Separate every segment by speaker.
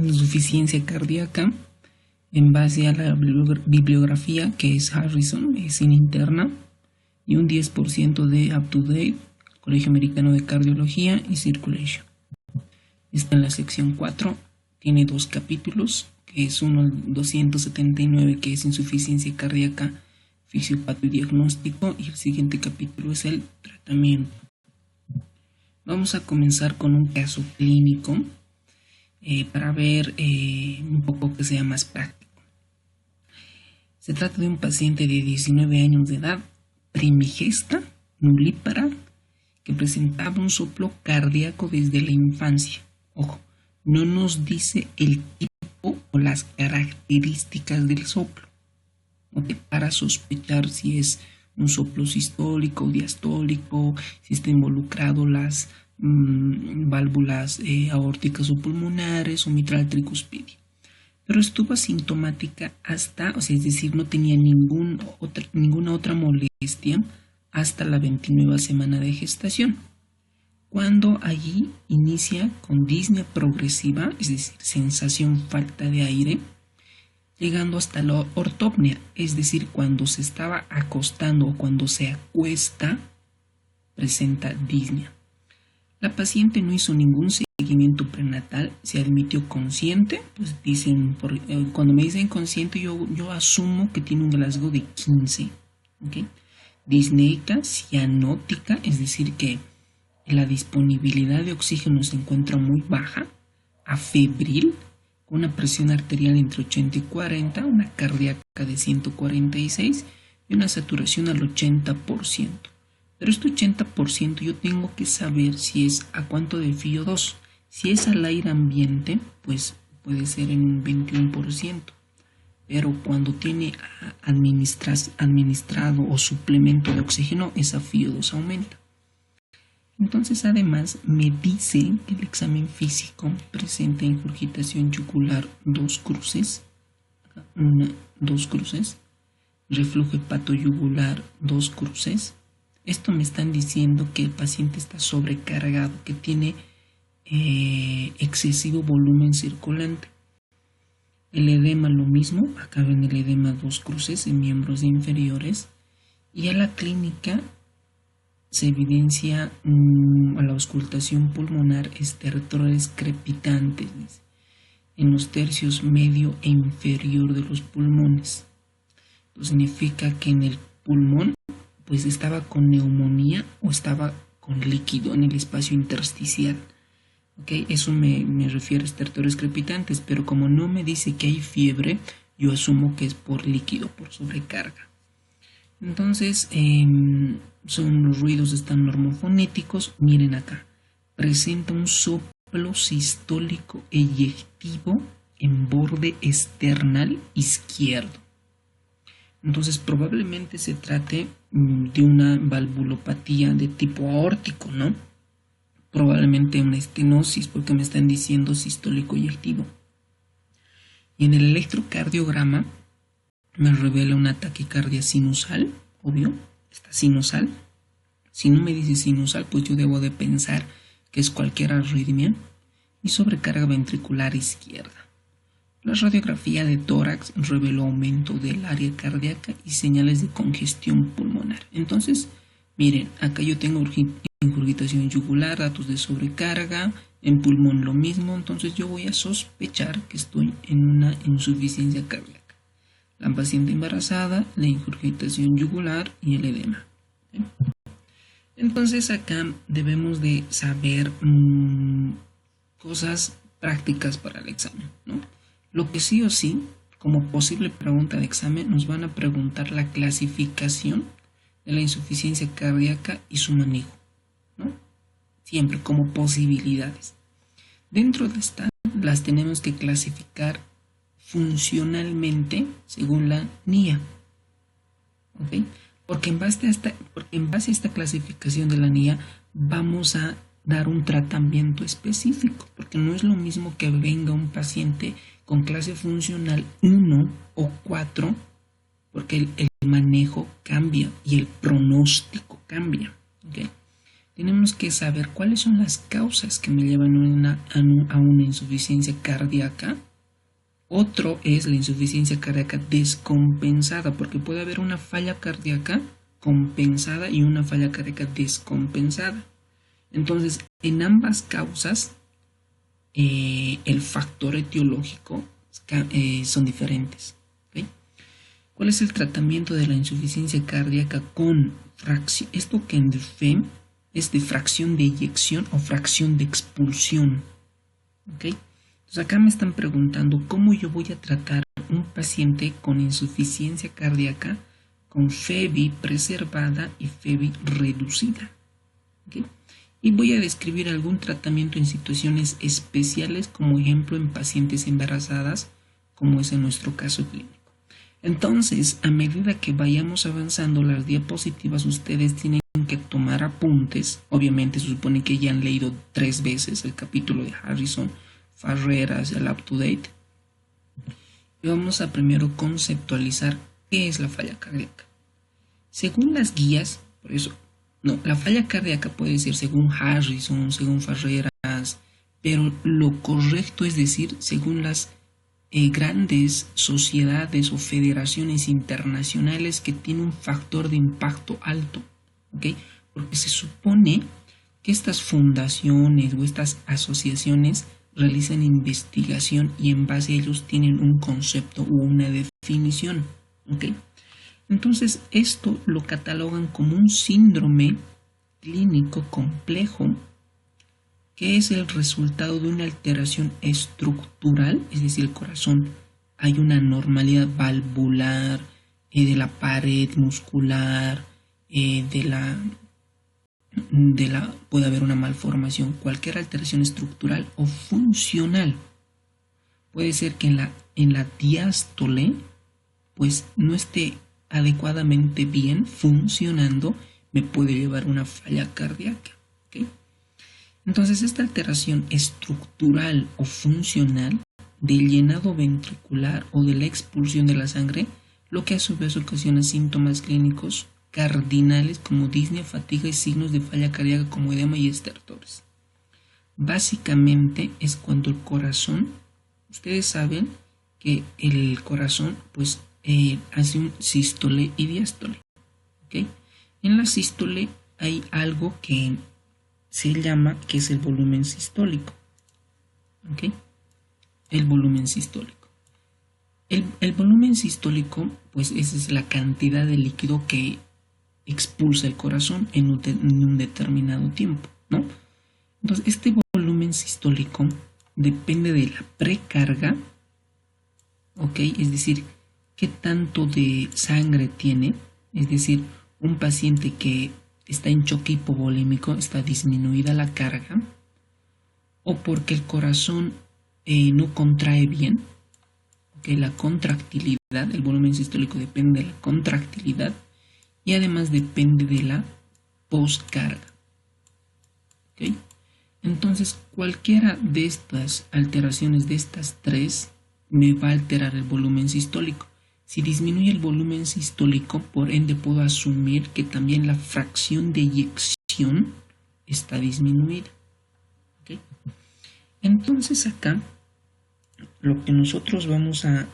Speaker 1: insuficiencia cardíaca en base a la bibliografía que es Harrison, medicina interna, y un 10% de UpToDate, Colegio Americano de Cardiología y Circulation. Está en la sección 4, tiene 2 capítulos, que es uno 279, que es insuficiencia cardíaca, fisiopatodiagnóstico, y el siguiente capítulo es el tratamiento. Vamos a comenzar con un caso clínico para ver un poco que sea más práctico. Se trata de un paciente de 19 años de edad, primigesta, nulípara, que presentaba un soplo cardíaco desde la infancia. Ojo, no nos dice el tipo o las características del soplo, ¿okay? Para sospechar si es un soplo sistólico o diastólico, si está involucrado las válvulas aórticas o pulmonares o mitral tricuspidia. Pero estuvo asintomática hasta, es decir, no tenía ninguna otra molestia hasta la 29ª semana de gestación, cuando allí inicia con disnea progresiva, es decir, sensación falta de aire, llegando hasta la ortopnea, es decir, cuando se estaba acostando o cuando se acuesta, presenta disnea. La paciente no hizo ningún seguimiento prenatal, se admitió consciente, pues dicen, cuando me dicen consciente yo asumo que tiene un Glasgow de 15, ¿okay? Disneica, cianótica, es decir que la disponibilidad de oxígeno se encuentra muy baja, afebril, con una presión arterial entre 80 y 40, una cardíaca de 146 y una saturación al 80%. Pero este 80% yo tengo que saber si es a cuánto de FiO2. Si es al aire ambiente, pues puede ser en un 21%. Pero cuando tiene administrado o suplemento de oxígeno, esa FiO2 aumenta. Entonces, además, me dice que el examen físico presenta ingurgitación yugular 2 cruces, reflujo hepatoyugular 2 cruces. Esto me están diciendo que el paciente está sobrecargado, que tiene excesivo volumen circulante. El edema lo mismo, acá ven el edema 2 cruces en miembros inferiores, y a la clínica se evidencia a la auscultación pulmonar estertores crepitantes en los tercios medio e inferior de los pulmones. Esto significa que en el pulmón pues estaba con neumonía o estaba con líquido en el espacio intersticial. ¿Okay? Eso me refiere a estertores crepitantes, pero como no me dice que hay fiebre, yo asumo que es por líquido, por sobrecarga. Entonces, los ruidos están normofonéticos. Miren acá, presenta un soplo sistólico eyectivo en borde external izquierdo. Entonces probablemente se trate de una valvulopatía de tipo aórtico, ¿no? Probablemente una estenosis, porque me están diciendo sistólico eyectivo. Y en el electrocardiograma me revela una taquicardia sinusal, obvio, está sinusal. Si no me dice sinusal, pues yo debo de pensar que es cualquier arritmia, y sobrecarga ventricular izquierda. La radiografía de tórax reveló aumento del área cardíaca y señales de congestión pulmonar. Entonces, miren, acá yo tengo ingurgitación yugular, datos de sobrecarga, en pulmón lo mismo, entonces yo voy a sospechar que estoy en una insuficiencia cardíaca. La paciente embarazada, la ingurgitación yugular y el edema. ¿Sí? Entonces acá debemos de saber cosas prácticas para el examen, ¿no? Lo que sí o sí, como posible pregunta de examen, nos van a preguntar la clasificación de la insuficiencia cardíaca y su manejo, ¿no? Siempre como posibilidades. Dentro de estas las tenemos que clasificar funcionalmente según la NIA, ¿ok? Porque en base a esta clasificación de la NIA vamos a dar un tratamiento específico, porque no es lo mismo que venga un paciente con clase funcional 1 o 4, porque el manejo cambia y el pronóstico cambia, ¿okay? tenemos que saber cuáles son las causas que me llevan a una insuficiencia cardíaca. Otro es la insuficiencia cardíaca descompensada, porque puede haber una falla cardíaca compensada y una falla cardíaca descompensada. Entonces, en ambas causas, el factor etiológico son diferentes. ¿Okay? ¿Cuál es el tratamiento de la insuficiencia cardíaca con fracción? Esto que en FEM es de fracción de eyección o fracción de expulsión. ¿Okay? Entonces acá me están preguntando cómo yo voy a tratar un paciente con insuficiencia cardíaca con FEBI preservada y FEBI reducida. ¿Okay? Y voy a describir algún tratamiento en situaciones especiales, como ejemplo en pacientes embarazadas, como es en nuestro caso clínico. Entonces, a medida que vayamos avanzando las diapositivas, ustedes tienen que tomar apuntes. Obviamente se supone que ya han leído 3 veces el capítulo de Harrison, Farreras, el UpToDate. Y vamos a primero conceptualizar qué es la falla cardíaca. Según las guías, por eso, la falla cardíaca puede ser según Harrison, según Farreras, pero lo correcto es decir según las grandes sociedades o federaciones internacionales que tienen un factor de impacto alto, ¿okay? Porque se supone que estas fundaciones o estas asociaciones realizan investigación y en base a ellos tienen un concepto o una definición, ¿okay? Entonces esto lo catalogan como un síndrome clínico complejo que es el resultado de una alteración estructural, es decir, el corazón, hay una anormalidad valvular, de la pared muscular, puede haber una malformación, cualquier alteración estructural o funcional. Puede ser que en la diástole pues no esté adecuadamente bien funcionando, me puede llevar a una falla cardíaca. ¿Okay? Entonces, esta alteración estructural o funcional del llenado ventricular o de la expulsión de la sangre, lo que a su vez ocasiona síntomas clínicos cardinales como disnea, fatiga y signos de falla cardíaca como edema y estertores. Básicamente es cuando el corazón, ustedes saben que el corazón pues hace un sístole y diástole. ¿Okay? En la sístole hay algo que se llama que es el volumen sistólico. ¿Okay? El volumen sistólico. El volumen sistólico, pues esa es la cantidad de líquido que expulsa el corazón en un determinado tiempo, ¿no? Entonces, este volumen sistólico depende de la precarga, ¿ok? Es decir, qué tanto de sangre tiene, es decir, un paciente que está en choque hipovolémico, está disminuida la carga, o porque el corazón no contrae bien, ¿okay? La contractilidad, el volumen sistólico depende de la contractilidad y además depende de la poscarga. ¿Okay? Entonces, cualquiera de estas alteraciones de estas tres me va a alterar el volumen sistólico. Si disminuye el volumen sistólico, por ende puedo asumir que también la fracción de eyección está disminuida. ¿Okay? Entonces acá, lo que nosotros vamos a...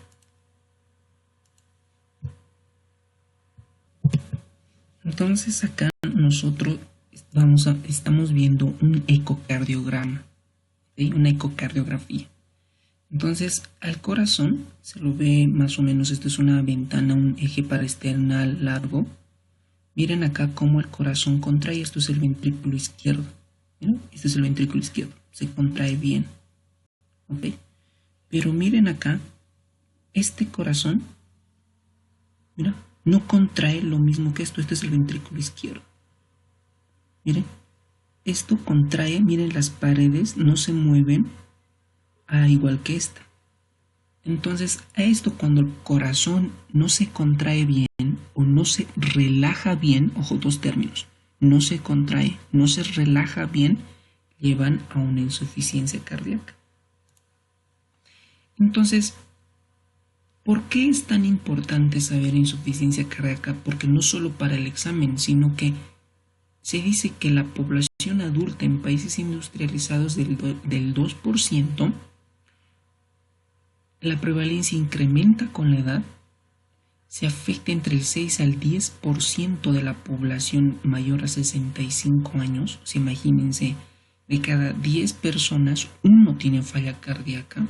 Speaker 1: Entonces acá nosotros estamos viendo un ecocardiograma, ¿sí? Una ecocardiografía. Entonces al corazón se lo ve más o menos, esto es una ventana, un eje paraesternal largo. Miren acá cómo el corazón contrae, esto es el ventrículo izquierdo. ¿No? Este es el ventrículo izquierdo, se contrae bien. ¿Ok? Pero miren acá, este corazón, mira, no contrae lo mismo que esto, este es el ventrículo izquierdo. Miren, esto contrae, miren las paredes no se mueven igual que esta. Entonces a esto cuando el corazón no se contrae bien o no se relaja bien, ojo, dos términos, no se contrae, no se relaja bien, llevan a una insuficiencia cardíaca. Entonces, ¿por qué es tan importante saber insuficiencia cardíaca? Porque no solo para el examen, sino que se dice que la población adulta en países industrializados del 2%, la prevalencia incrementa con la edad, se afecta entre el 6 al 10% de la población mayor a 65 años. O sea, imagínense, de cada 10 personas, uno tiene falla cardíaca.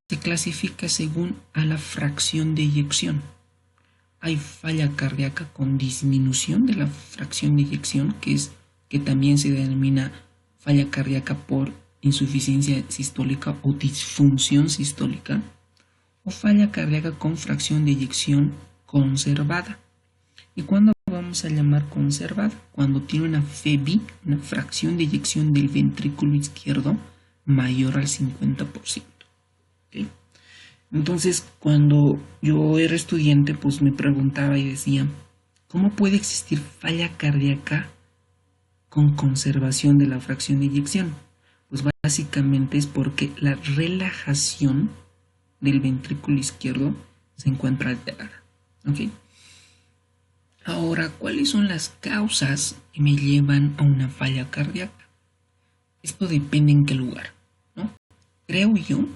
Speaker 1: Se clasifica según a la fracción de eyección. Hay falla cardíaca con disminución de la fracción de eyección, que también se denomina falla cardíaca por insuficiencia sistólica o disfunción sistólica, o falla cardíaca con fracción de eyección conservada. ¿Y cuándo vamos a llamar conservada? Cuando tiene una FEBI, una fracción de eyección del ventrículo izquierdo, mayor al 50%. ¿Okay? Entonces, cuando yo era estudiante, pues me preguntaba y decía, ¿cómo puede existir falla cardíaca con conservación de la fracción de eyección? Pues básicamente es porque la relajación del ventrículo izquierdo se encuentra alterada. ¿Okay? Ahora, ¿cuáles son las causas que me llevan a una falla cardíaca? Esto depende en qué lugar, ¿no? Creo yo,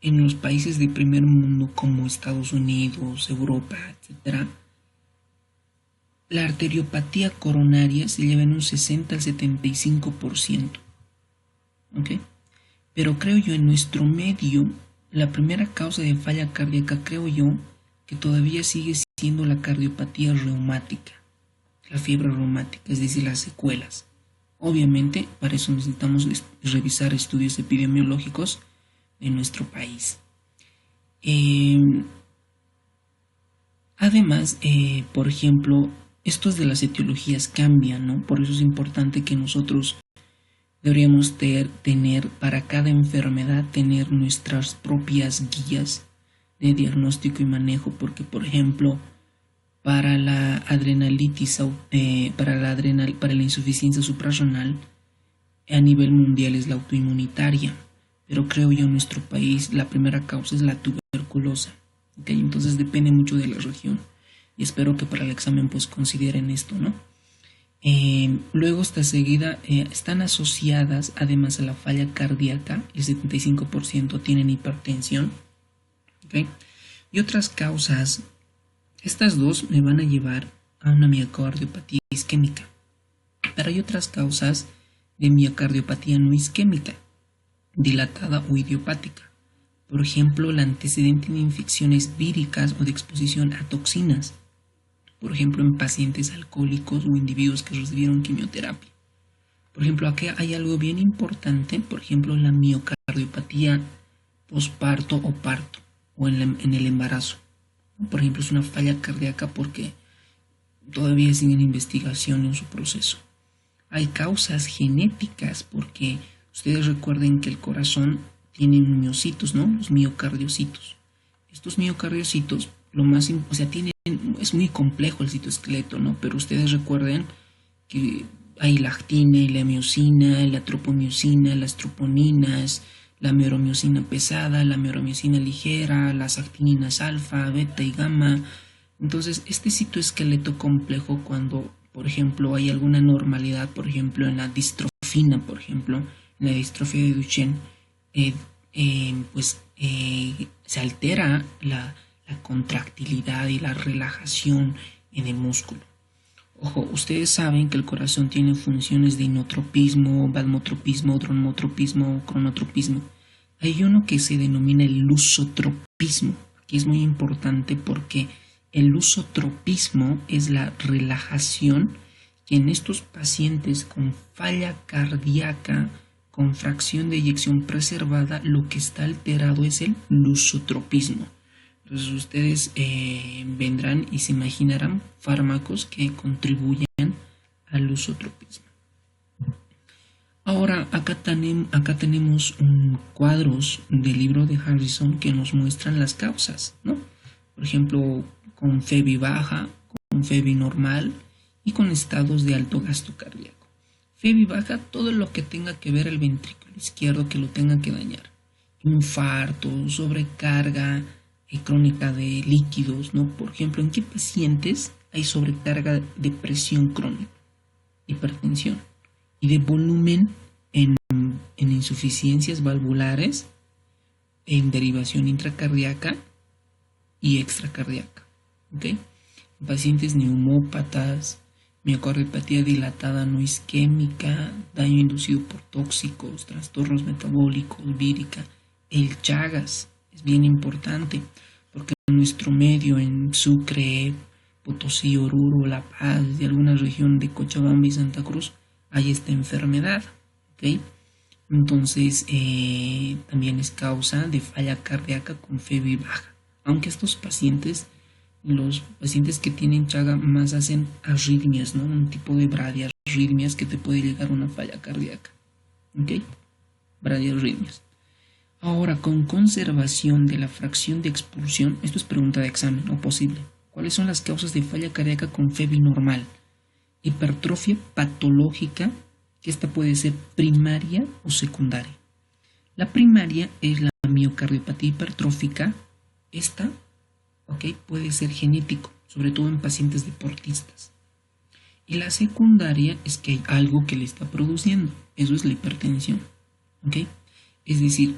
Speaker 1: en los países de primer mundo como Estados Unidos, Europa, etc., la arteriopatía coronaria se lleva en un 60 al 75%. ¿Okay? Pero creo yo, en nuestro medio, la primera causa de falla cardíaca, creo yo, que todavía sigue siendo la cardiopatía reumática, la fiebre reumática, es decir, las secuelas. Obviamente, para eso necesitamos revisar estudios epidemiológicos de nuestro país. Además, por ejemplo, estos de las etiologías cambian, ¿no? Por eso es importante que nosotros deberíamos tener para cada enfermedad, tener nuestras propias guías de diagnóstico y manejo, porque, por ejemplo, para la adrenalitis, para la insuficiencia suprarrenal, a nivel mundial es la autoinmunitaria, pero creo yo en nuestro país la primera causa es la tuberculosa. ¿Okay? Entonces depende mucho de la región y espero que para el examen pues consideren esto, ¿no? Luego esta seguida están asociadas además a la falla cardíaca, el 75% tienen hipertensión. ¿Okay? Y otras causas, estas dos me van a llevar a una miocardiopatía isquémica, pero hay otras causas de miocardiopatía no isquémica, dilatada o idiopática. Por ejemplo, el antecedente de infecciones víricas o de exposición a toxinas, por ejemplo, en pacientes alcohólicos o individuos que recibieron quimioterapia. Por ejemplo, aquí hay algo bien importante, por ejemplo, la miocardiopatía posparto o parto, o en el embarazo. Por ejemplo, es una falla cardíaca porque todavía sigue en investigación en su proceso. Hay causas genéticas porque ustedes recuerden que el corazón tiene miocitos, ¿no? Los miocardiocitos. Estos miocardiocitos, es muy complejo el citoesqueleto, ¿no? Pero ustedes recuerden que hay la actina y la miosina, la tropomiosina, las troponinas, la meromiosina pesada, la meromiosina ligera, las actininas alfa, beta y gamma. Entonces, este citoesqueleto complejo, cuando, por ejemplo, hay alguna normalidad, por ejemplo, en la distrofina, por ejemplo, en la distrofia de Duchenne, se altera la contractilidad y la relajación en el músculo. Ojo, ustedes saben que el corazón tiene funciones de inotropismo, valmotropismo, dromotropismo, cronotropismo. Hay uno que se denomina el lusotropismo. Aquí es muy importante porque el lusotropismo es la relajación que en estos pacientes con falla cardíaca, con fracción de eyección preservada, lo que está alterado es el lusotropismo. Entonces ustedes vendrán y se imaginarán fármacos que contribuyan al lusotropismo. Ahora acá tenemos cuadros del libro de Harrison que nos muestran las causas, ¿no? Por ejemplo, con FEBI baja, con FEBI normal y con estados de alto gasto cardíaco. FEBI baja, todo lo que tenga que ver el ventrículo izquierdo que lo tenga que dañar. Infarto, sobrecarga crónica de líquidos, ¿no? Por ejemplo, ¿en qué pacientes hay sobrecarga de presión crónica? hipertensión, y de volumen en insuficiencias valvulares, en derivación intracardíaca y extracardíaca. ¿Okay? En pacientes neumópatas, miocardiopatía dilatada no isquémica, daño inducido por tóxicos, trastornos metabólicos, vírica, el Chagas es bien importante porque en nuestro medio, en Sucre, Potosí, Oruro, La Paz y alguna región de Cochabamba y Santa Cruz, hay esta enfermedad. ¿Okay? Entonces también es causa de falla cardíaca con FeBI baja, aunque estos pacientes, los pacientes que tienen Chaga más hacen arritmias, ¿no? Un tipo de bradiarritmias que te puede llegar a una falla cardíaca. ¿Ok? Bradiarritmias. Ahora, con conservación de la fracción de expulsión, esto es pregunta de examen o posible. ¿Cuáles son las causas de falla cardíaca con FeBI normal? Hipertrofia patológica, que esta puede ser primaria o secundaria. La primaria es la miocardiopatía hipertrófica. Esta, puede ser genético, sobre todo en pacientes deportistas. Y la secundaria es que hay algo que le está produciendo. Eso es la hipertensión. Es decir,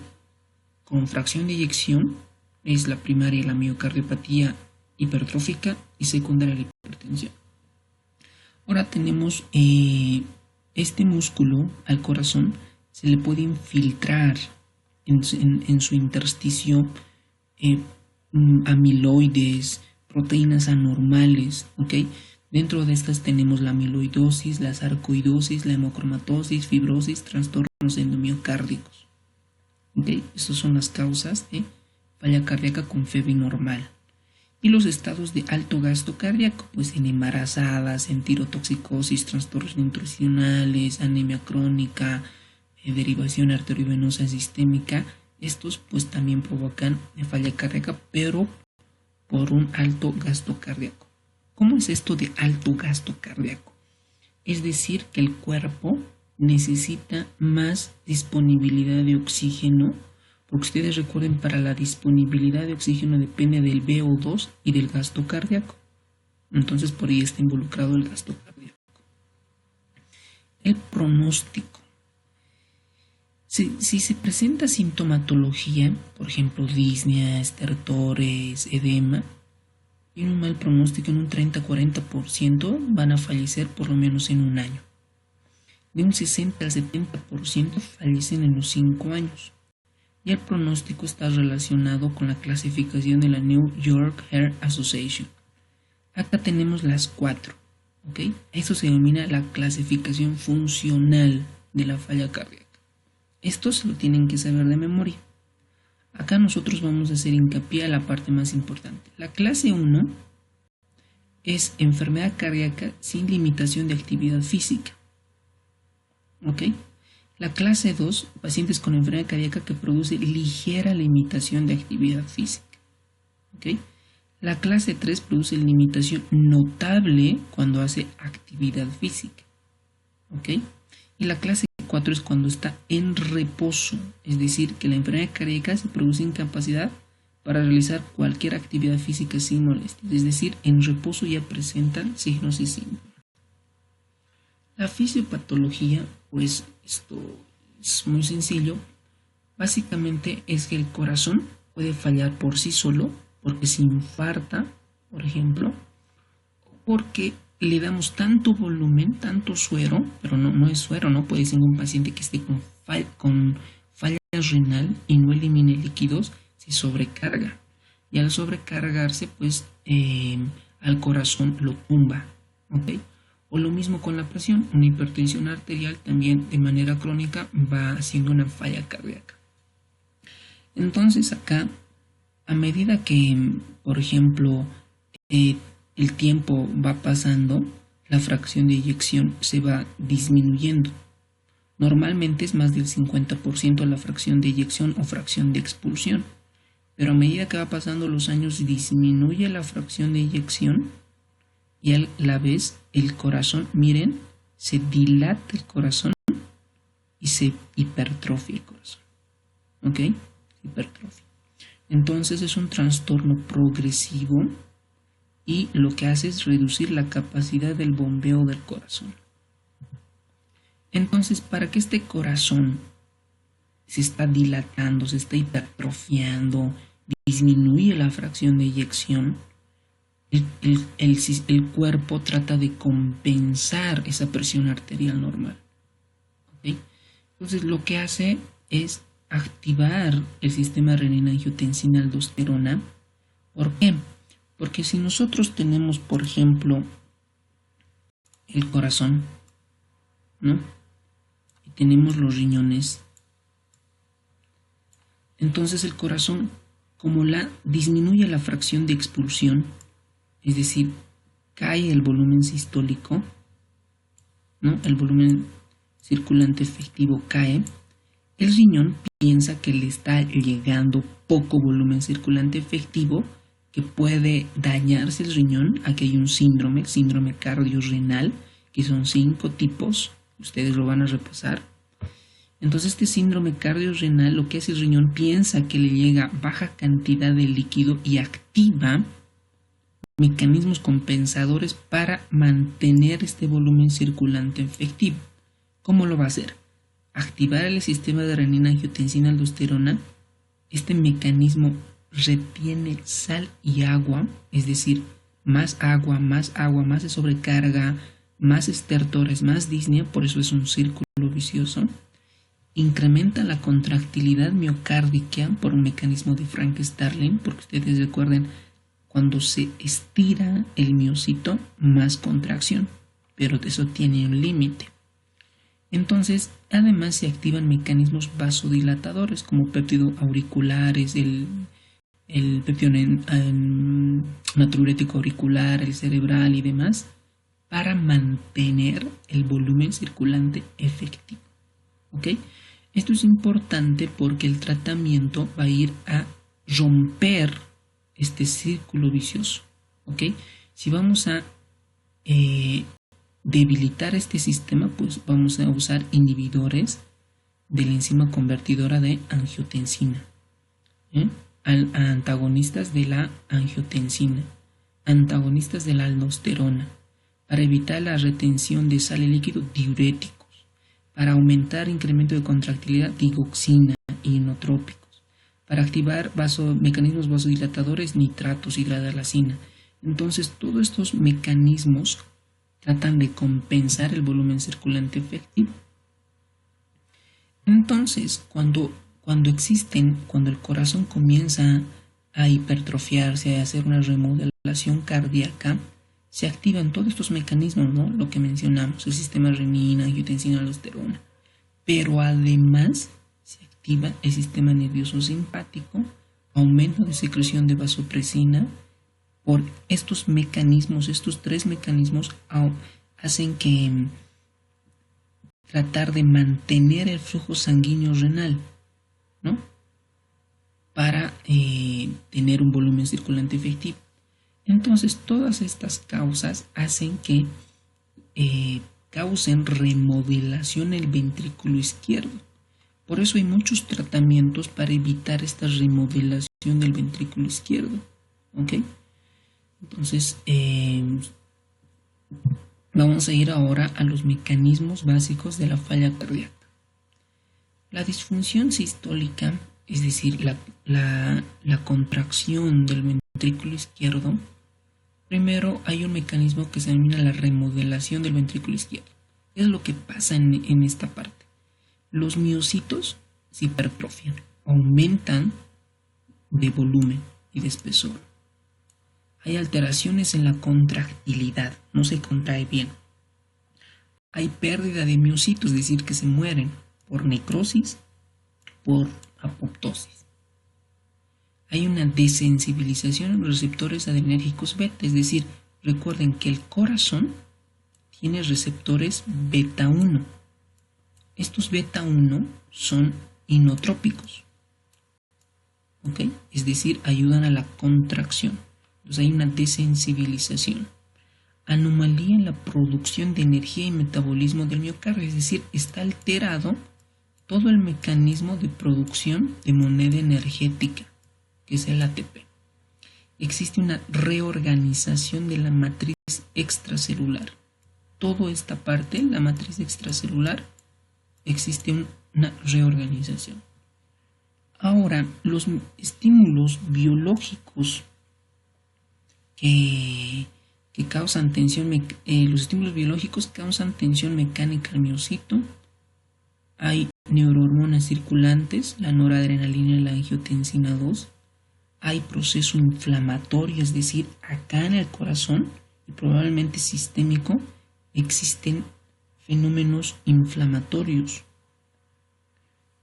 Speaker 1: con fracción de eyección es la primaria la miocardiopatía hipertrófica y secundaria la hipertensión. Ahora tenemos este músculo al corazón, se le puede infiltrar en su intersticio amiloides, proteínas anormales. Dentro de estas tenemos la amiloidosis, la sarcoidosis, la hemocromatosis, fibrosis, trastornos endomiocárdicos. Estas son las causas de falla cardíaca con FeBI normal. Y los estados de alto gasto cardíaco, pues en embarazadas, en tirotoxicosis, trastornos nutricionales, anemia crónica, derivación arteriovenosa sistémica, estos pues también provocan falla cardíaca, pero por un alto gasto cardíaco. ¿Cómo es esto de alto gasto cardíaco? Es decir, que el cuerpo necesita más disponibilidad de oxígeno, porque ustedes recuerden, para la disponibilidad de oxígeno depende del VO2 y del gasto cardíaco. Entonces por ahí está involucrado el gasto cardíaco. El pronóstico. Si se presenta sintomatología, por ejemplo disnea, estertores, edema, tiene un mal pronóstico. En un 30-40% van a fallecer por lo menos en un año. De un 60 al 70% fallecen en los 5 años. Y el pronóstico está relacionado con la clasificación de la New York Heart Association. Acá tenemos las 4. Esto se denomina la clasificación funcional de la falla cardíaca. Esto se lo tienen que saber de memoria. Acá nosotros vamos a hacer hincapié a la parte más importante. La clase 1 es enfermedad cardíaca sin limitación de actividad física. La clase 2, pacientes con enfermedad cardíaca que produce ligera limitación de actividad física. La clase 3 produce limitación notable cuando hace actividad física. Y la clase 4 es cuando está en reposo, es decir, que la enfermedad cardíaca se produce incapacidad para realizar cualquier actividad física sin molestias, es decir, en reposo ya presentan signos y síntomas. La fisiopatología, pues esto es muy sencillo. Básicamente es que el corazón puede fallar por sí solo, porque se infarta, por ejemplo, porque le damos tanto volumen, tanto suero, pero no es suero, no puede ser un paciente que esté con falla renal y no elimine líquidos, se sobrecarga. Y al sobrecargarse, pues al corazón lo tumba. O lo mismo con la presión, una hipertensión arterial también de manera crónica va haciendo una falla cardíaca. Entonces acá, a medida que, por ejemplo, el tiempo va pasando, la fracción de eyección se va disminuyendo. Normalmente es más del 50% la fracción de eyección o fracción de expulsión, pero a medida que va pasando los años disminuye la fracción de eyección y a la vez el corazón, miren, se dilata el corazón y se hipertrofia el corazón. Hipertrofia. Entonces es un trastorno progresivo y lo que hace es reducir la capacidad del bombeo del corazón. Entonces, para que este corazón se está dilatando, se está hipertrofiando, disminuye la fracción de eyección, el cuerpo trata de compensar esa presión arterial normal. ¿Okay? Entonces lo que hace es activar el sistema renina-angiotensina-aldosterona. ¿Por qué? Porque si nosotros tenemos, por ejemplo, el corazón, ¿no? Y tenemos los riñones, entonces el corazón, como disminuye la fracción de expulsión, es decir, cae el volumen sistólico, ¿no? El volumen circulante efectivo cae, el riñón piensa que le está llegando poco volumen circulante efectivo, que puede dañarse el riñón. Aquí hay un síndrome, el síndrome cardiorrenal, que son 5 tipos, ustedes lo van a repasar. Entonces este síndrome cardiorrenal, lo que hace el riñón, piensa que le llega baja cantidad de líquido y activa mecanismos compensadores para mantener este volumen circulante efectivo. ¿Cómo lo va a hacer? Activar el sistema de renina-angiotensina-aldosterona. Este mecanismo retiene sal y agua, es decir, más agua, más se sobrecarga, más estertores, más disnea, por eso es un círculo vicioso. Incrementa la contractilidad miocárdica por un mecanismo de Frank-Starling, porque ustedes recuerden, cuando se estira el miocito, más contracción, pero eso tiene un límite. Entonces, además se activan mecanismos vasodilatadores como péptidos auriculares, el péptido natriurético auricular, el cerebral y demás, para mantener el volumen circulante efectivo. ¿Ok? Esto es importante porque el tratamiento va a ir a romper este círculo vicioso. ¿Ok? Si vamos a debilitar este sistema, pues vamos a usar inhibidores de la enzima convertidora de angiotensina, antagonistas de la angiotensina, antagonistas de la aldosterona, para evitar la retención de sal y líquido, diuréticos, para aumentar incremento de contractilidad, digoxina y inotrópicos, para activar mecanismos vasodilatadores, nitratos y hidralacina. Entonces todos estos mecanismos tratan de compensar el volumen circulante efectivo. Entonces, cuando el corazón comienza a hipertrofiarse, a hacer una remodelación cardíaca, se activan todos estos mecanismos, ¿no? Lo que mencionamos, el sistema renina, angiotensina, aldosterona. Pero además se activa el sistema nervioso simpático, aumento de secreción de vasopresina. Por estos mecanismos, estos 3 mecanismos hacen que tratar de mantener el flujo sanguíneo renal, ¿no? Para tener un volumen circulante efectivo. Entonces, todas estas causas hacen que causen remodelación en el ventrículo izquierdo. Por eso hay muchos tratamientos para evitar esta remodelación del ventrículo izquierdo. ¿Ok? Entonces, vamos a ir ahora a los mecanismos básicos de la falla cardíaca. La disfunción sistólica, es decir, la contracción del ventrículo izquierdo, primero hay un mecanismo que se denomina la remodelación del ventrículo izquierdo. ¿Qué es lo que pasa en esta parte? Los miocitos se hipertrofian, aumentan de volumen y de espesor. Hay alteraciones en la contractilidad, no se contrae bien. Hay pérdida de miocitos, es decir, que se mueren por necrosis, por apoptosis. Hay una desensibilización en los receptores adrenérgicos beta, es decir, recuerden que el corazón tiene receptores beta 1. Estos beta 1 son inotrópicos, ¿ok? Es decir, ayudan a la contracción. Entonces hay una desensibilización. Anomalía en la producción de energía y metabolismo del miocardio, es decir, está alterado todo el mecanismo de producción de moneda energética, que es el ATP. Existe una reorganización de la matriz extracelular. Toda esta parte, la matriz extracelular, existe una reorganización. Ahora, los estímulos biológicos que causan tensión, los estímulos biológicos causan tensión mecánica al miocito. Hay neurohormonas circulantes, la noradrenalina y la angiotensina 2. Hay proceso inflamatorio, es decir, acá en el corazón y probablemente sistémico existen fenómenos inflamatorios.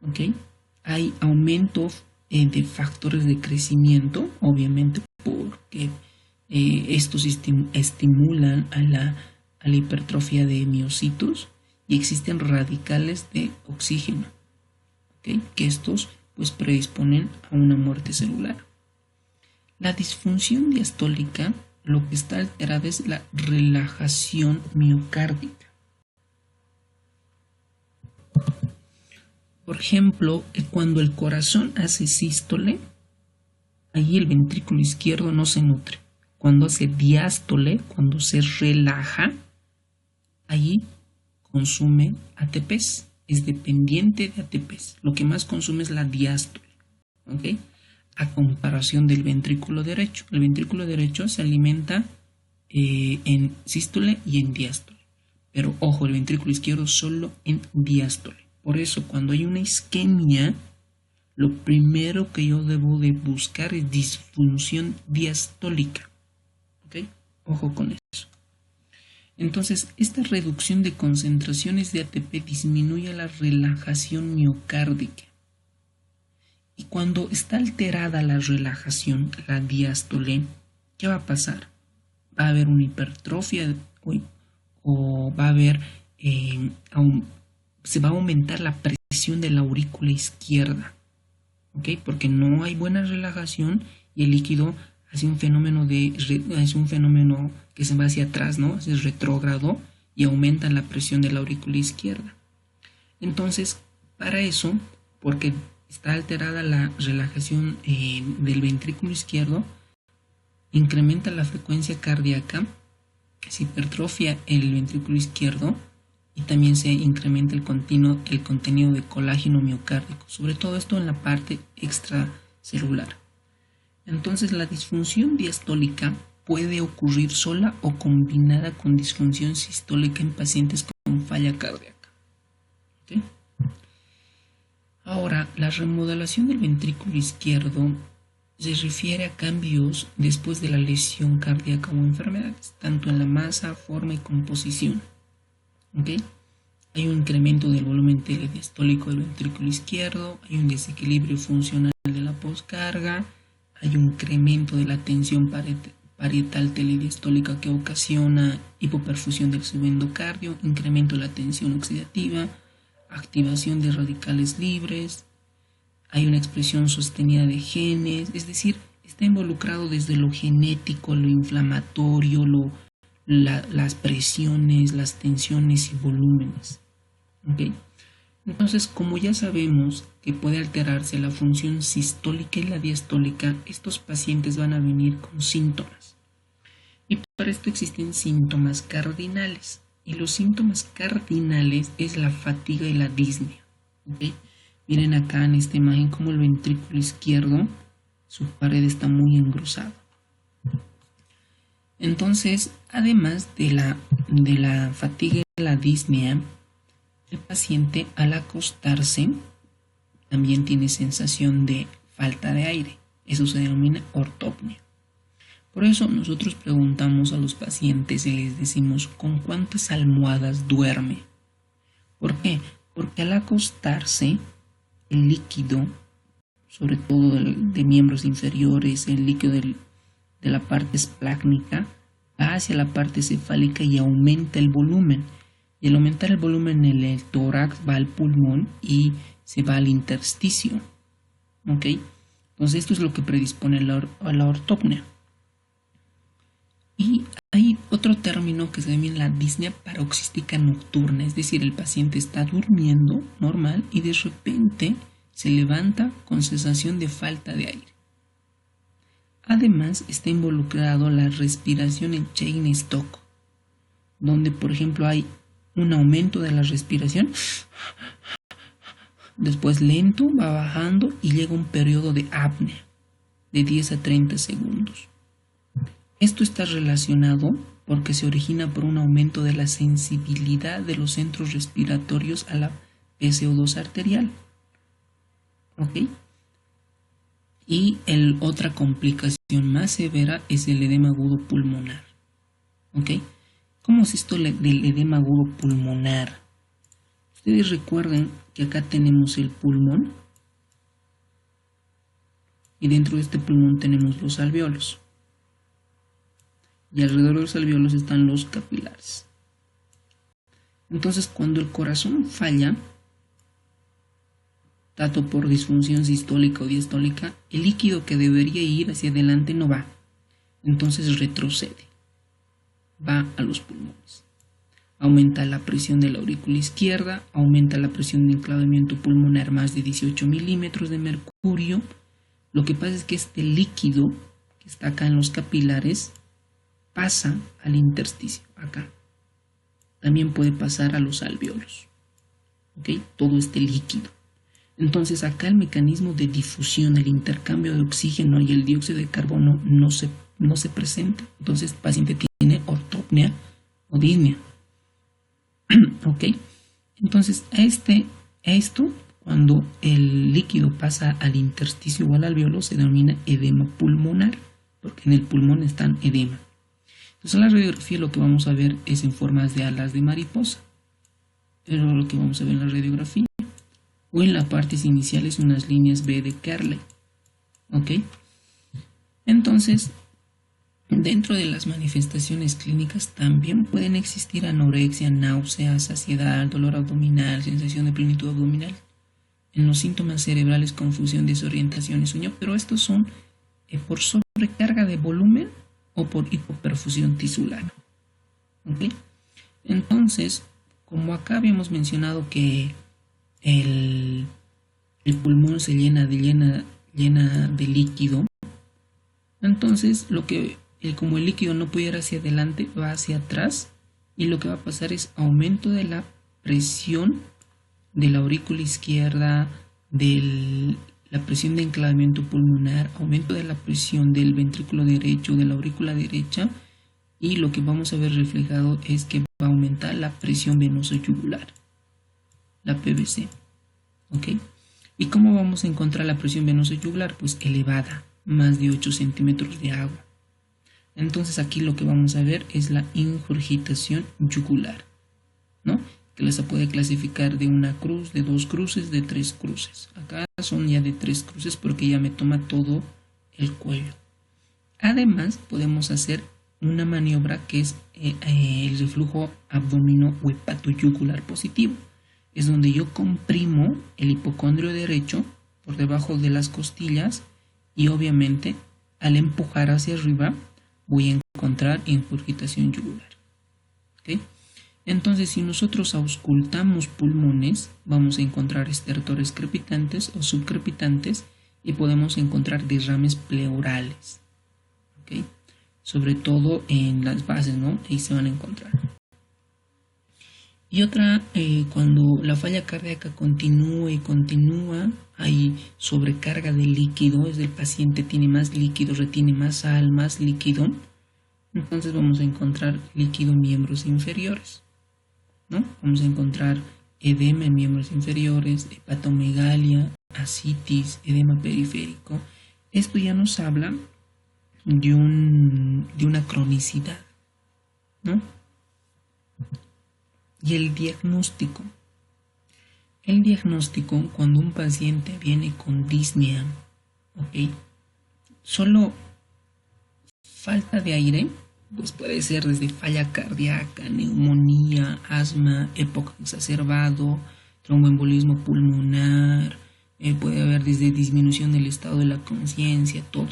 Speaker 1: ¿Ok? Hay aumento de factores de crecimiento, obviamente porque estos estimulan a la hipertrofia de miocitos, y existen radicales de oxígeno, ¿okay? Que estos pues predisponen a una muerte celular. La disfunción diastólica, lo que está alterada es la relajación miocárdica. Por ejemplo, cuando el corazón hace sístole, allí el ventrículo izquierdo no se nutre. Cuando hace diástole, cuando se relaja, allí consume ATPs, es dependiente de ATPs. Lo que más consume es la diástole, ¿ok? A comparación del ventrículo derecho. El ventrículo derecho se alimenta en sístole y en diástole. Pero ojo, el ventrículo izquierdo solo en diástole. Por eso, cuando hay una isquemia, lo primero que yo debo de buscar es disfunción diastólica. ¿Ok? Ojo con eso. Entonces, esta reducción de concentraciones de ATP disminuye la relajación miocárdica. Y cuando está alterada la relajación, la diástole, ¿qué va a pasar? Va a haber una hipertrofia o va a haber, se va a aumentar la presión de la aurícula izquierda, ¿ok? Porque no hay buena relajación y el líquido hace un fenómeno que se va hacia atrás, ¿no? Es retrógrado y aumenta la presión de la aurícula izquierda. Entonces, para eso, porque está alterada la relajación del ventrículo izquierdo, incrementa la frecuencia cardíaca, se hipertrofia el ventrículo izquierdo y también se incrementa el contenido de colágeno miocárdico, sobre todo esto en la parte extracelular. Entonces, la disfunción diastólica puede ocurrir sola o combinada con disfunción sistólica en pacientes con falla cardíaca. ¿Okay? Ahora, la remodelación del ventrículo izquierdo se refiere a cambios después de la lesión cardíaca o enfermedades, tanto en la masa, forma y composición. ¿Okay? Hay un incremento del volumen telediastólico del ventrículo izquierdo, hay un desequilibrio funcional de la poscarga, hay un incremento de la tensión parietal telediastólica que ocasiona hipoperfusión del subendocardio, incremento de la tensión oxidativa, activación de radicales libres, hay una expresión sostenida de genes, es decir, está involucrado desde lo genético, lo inflamatorio, las presiones, las tensiones y volúmenes. ¿Okay? Entonces, como ya sabemos que puede alterarse la función sistólica y la diastólica, estos pacientes van a venir con síntomas. Y para esto existen síntomas cardinales. Y los síntomas cardinales es la fatiga y la disnea. ¿Okay? Miren acá en esta imagen como el ventrículo izquierdo, su pared está muy engrosada. Entonces, además de la fatiga y la disnea, el paciente al acostarse también tiene sensación de falta de aire. Eso se denomina ortopnia. Por eso nosotros preguntamos a los pacientes y les decimos ¿con cuántas almohadas duerme? ¿Por qué? Porque al acostarse el líquido, sobre todo de miembros inferiores, el líquido de la parte esplácnica, va hacia la parte cefálica y aumenta el volumen. Y al aumentar el volumen en el tórax va al pulmón y se va al intersticio. ¿Ok? Entonces esto es lo que predispone a la ortopnia. Y hay otro término que se denomina la disnea paroxística nocturna, es decir, el paciente está durmiendo normal y de repente se levanta con sensación de falta de aire. Además está involucrado la respiración en Cheyne-Stokes, donde por ejemplo hay un aumento de la respiración, después lento, va bajando y llega un periodo de apnea de 10 a 30 segundos. Esto está relacionado porque se origina por un aumento de la sensibilidad de los centros respiratorios a la PCO2 arterial. ¿Ok? Y otra complicación más severa es el edema agudo pulmonar. ¿Ok? ¿Cómo es esto del edema agudo pulmonar? Ustedes recuerden que acá tenemos el pulmón y dentro de este pulmón tenemos los alvéolos. Y alrededor de los alvéolos están los capilares. Entonces, cuando el corazón falla, tanto por disfunción sistólica o diastólica, el líquido que debería ir hacia adelante no va. Entonces retrocede. Va a los pulmones. Aumenta la presión de la aurícula izquierda, aumenta la presión de enclavamiento pulmonar más de 18 milímetros de mercurio. Lo que pasa es que este líquido que está acá en los capilares pasa al intersticio, acá. También puede pasar a los alvéolos. ¿Ok? Todo este líquido. Entonces acá el mecanismo de difusión, el intercambio de oxígeno y el dióxido de carbono no se presenta. Entonces el paciente tiene ortopnea o disnea. ¿Ok? Entonces esto, cuando el líquido pasa al intersticio o al alvéolo, se denomina edema pulmonar, porque en el pulmón están edema. Entonces en la radiografía lo que vamos a ver es en formas de alas de mariposa. Es lo que vamos a ver en la radiografía. O en la parte iniciales unas líneas B de Kerley. ¿Ok? Entonces, dentro de las manifestaciones clínicas también pueden existir anorexia, náusea, saciedad, dolor abdominal, sensación de plenitud abdominal. En los síntomas cerebrales, confusión, desorientación y sueño, pero estos son por sobrecarga de volumen o por hipoperfusión tisular. ¿Ok? Entonces, como acá habíamos mencionado que el pulmón se llena de líquido, entonces como el líquido no puede ir hacia adelante, va hacia atrás, y lo que va a pasar es aumento de la presión de la aurícula izquierda, de la presión de enclavamiento pulmonar, aumento de la presión del ventrículo derecho, de la aurícula derecha, y lo que vamos a ver reflejado es que va a aumentar la presión venosa yugular, la PVC. ¿Ok? ¿Y cómo vamos a encontrar la presión venosa yugular? Pues elevada, más de 8 centímetros de agua. Entonces aquí lo que vamos a ver es la ingurgitación yugular, ¿no? Que se puede clasificar de una cruz, de 2 cruces, de 3 cruces. Acá son ya de 3 cruces porque ya me toma todo el cuello. Además podemos hacer una maniobra que es el reflujo abdomino o hepatoyugular positivo. Es donde yo comprimo el hipocondrio derecho por debajo de las costillas y obviamente al empujar hacia arriba voy a encontrar ingurgitación yugular. ¿Okay? Entonces, si nosotros auscultamos pulmones, vamos a encontrar estertores crepitantes o subcrepitantes y podemos encontrar derrames pleurales. ¿Okay? Sobre todo en las bases, ¿no? Ahí se van a encontrar. Y otra, cuando la falla cardíaca continúa y continúa, hay sobrecarga de líquido, es el paciente tiene más líquido, retiene más sal, más líquido, entonces vamos a encontrar líquido en miembros inferiores, ¿no? Vamos a encontrar edema en miembros inferiores, hepatomegalia, ascitis, edema periférico. Esto ya nos habla de una cronicidad, ¿no? Y el diagnóstico. El diagnóstico, cuando un paciente viene con disnea, ¿ok? Solo falta de aire, pues puede ser desde falla cardíaca, neumonía, asma, EPOC exacerbado, tromboembolismo pulmonar, puede haber desde disminución del estado de la conciencia, todo.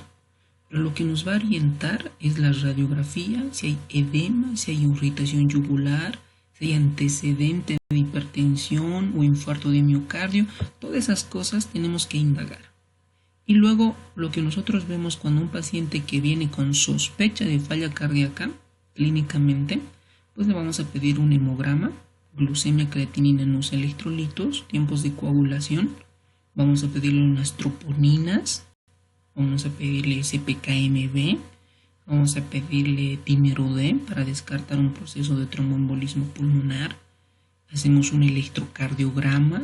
Speaker 1: Pero lo que nos va a orientar es la radiografía, si hay edema, si hay irritación yugular, si hay antecedente de hipertensión o infarto de miocardio, todas esas cosas tenemos que indagar. Y luego lo que nosotros vemos cuando un paciente que viene con sospecha de falla cardíaca, clínicamente, pues le vamos a pedir un hemograma glucemia, creatinina, no sé, electrolitos, tiempos de coagulación. Vamos a pedirle unas troponinas, vamos a pedirle CPKMB, vamos a pedirle Timerode para descartar un proceso de tromboembolismo pulmonar. Hacemos un electrocardiograma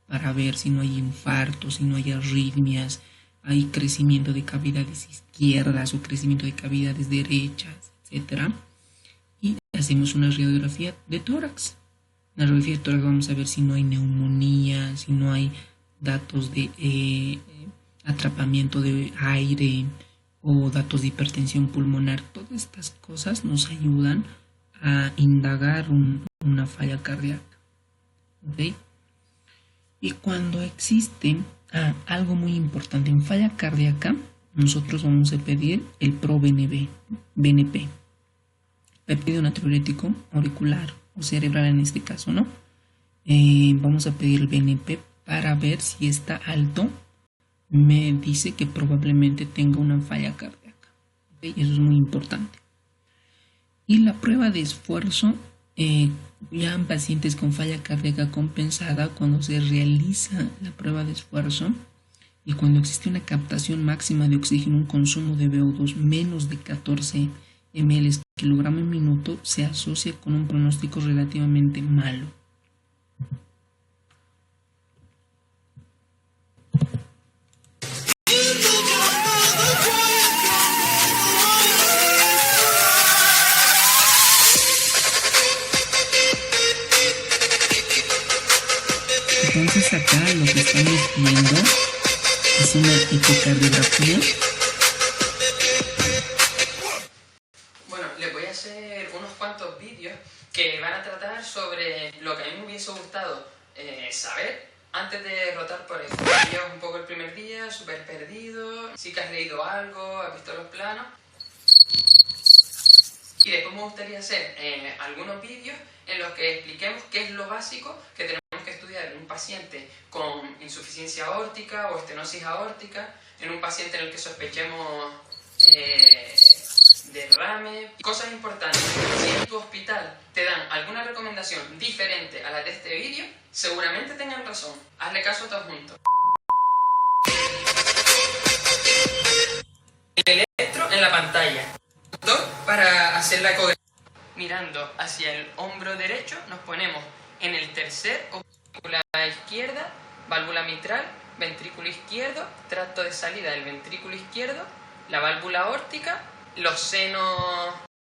Speaker 1: para ver si no hay infartos, si no hay arritmias, hay crecimiento de cavidades izquierdas o crecimiento de cavidades derechas, etc. Y hacemos una radiografía de tórax. En la radiografía de tórax vamos a ver si no hay neumonía, si no hay datos de atrapamiento de aire o datos de hipertensión pulmonar. Todas estas cosas nos ayudan a indagar una falla cardíaca. ¿Okay? Y cuando existe algo muy importante en falla cardíaca, nosotros vamos a pedir el ProBNP, péptido natriurético auricular o cerebral en este caso, ¿no? Vamos a pedir el BNP para ver si está alto. Me dice que probablemente tenga una falla cardíaca. ¿Okay? Eso es muy importante. Y la prueba de esfuerzo, ya en pacientes con falla cardíaca compensada, cuando se realiza la prueba de esfuerzo y cuando existe una captación máxima de oxígeno, un consumo de VO2 menos de 14 ml kilogramo en minuto, se asocia con un pronóstico relativamente malo. Entonces acá lo que estamos viendo es una ecocardiografía.
Speaker 2: Bueno, les voy a hacer unos cuantos vídeos que van a tratar sobre lo que a mí me hubiese gustado saber antes de rotar por esto. Llevas un poco el primer día, súper perdido, sí que has leído algo, has visto los planos. Y después me gustaría hacer algunos vídeos en los que expliquemos qué es lo básico que tenemos que estudiar en un paciente con insuficiencia aórtica o estenosis aórtica, en un paciente en el que sospechemos derrame. Cosas importantes: si en tu hospital te dan alguna recomendación diferente a la de este vídeo, seguramente tengan razón. Hazle caso a todos juntos. El electro en la pantalla. Para hacer la ecografía. Mirando hacia el hombro derecho, nos ponemos en el tercer válvula izquierda, válvula mitral, ventrículo izquierdo, tracto de salida del ventrículo izquierdo, la válvula aórtica, los senos